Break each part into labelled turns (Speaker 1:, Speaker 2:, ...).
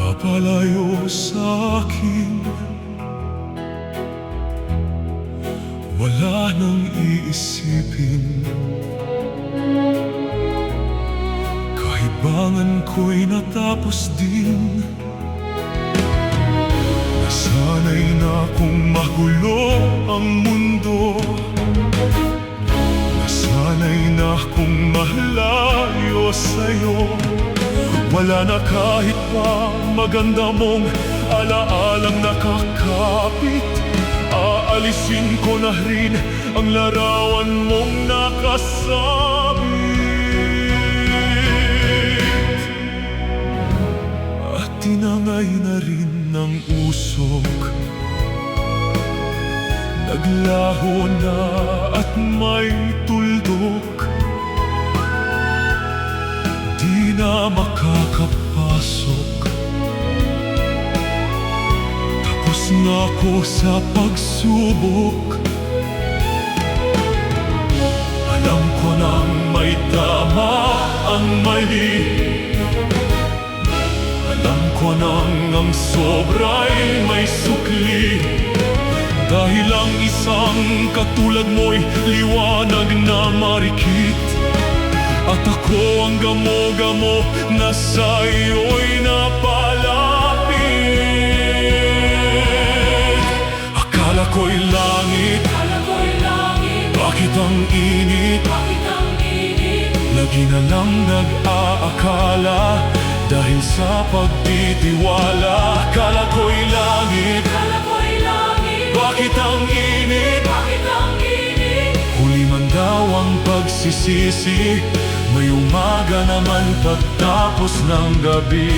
Speaker 1: Papalayo sa akin, wala nang iisipin. Kahibangan ko'y natapos din. Nasanay na kung magulo ang mundo. Nasanay na kung malayo sa'yo. Wala na kahit pa maganda mong alaalang nakakapit. Aalisin ko na rin ang larawan mong nakasabit. At tinangay na rin ng usok. Naglaho na at may tuldok. Di na makakapasok. Tapos na ako sa pagsubok. Alam ko nang may tama ang mali. Alam ko nang ang sobra'y may sukli. Dahil ang isang katulad mo'y liwanag na marikit. At ako ang gamo-gamo na sa'yo'y napalapit. Akala ko'y langit, bakit ang init? Lagi na lang nag-aakala dahil sa pagtitiwala. Akala ko'y langit, bakit ang init? Huli man daw ang pagsisisi. May umaga naman pagtapos ng gabi.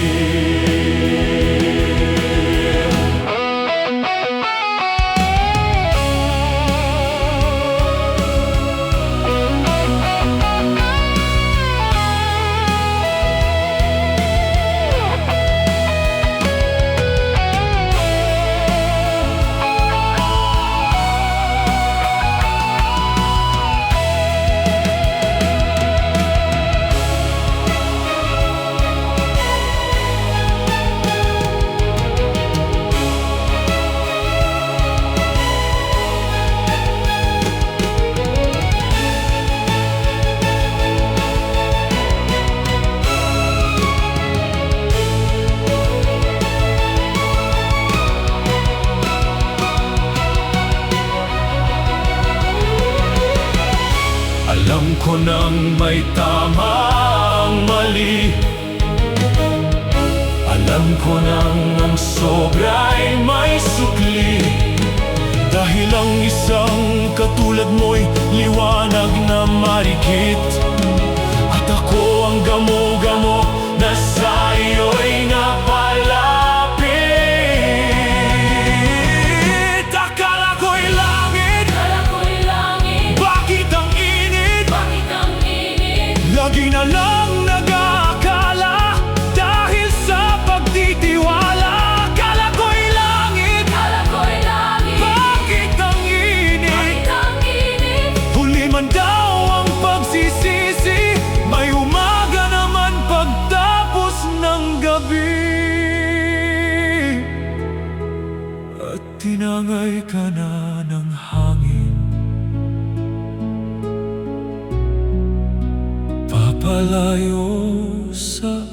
Speaker 1: Alam ko nang may tama ang mali. Alam ko nang ang sobra'y may sukli. Dahil ang isang katulad mo'y liwanag na marikit. At ako ang gamo-gamo na sa'yo'y napalapit. Akala ko'y langit, bakit ang lagi na lang nag-aakala dahil sa pagtitiwala. Akala ko'y langit, bakit ang init? Huli man daw ang pagsisisi. May umaga naman pagtapos ng gabi. At tinangay ka na ng hangin. Papalayo sa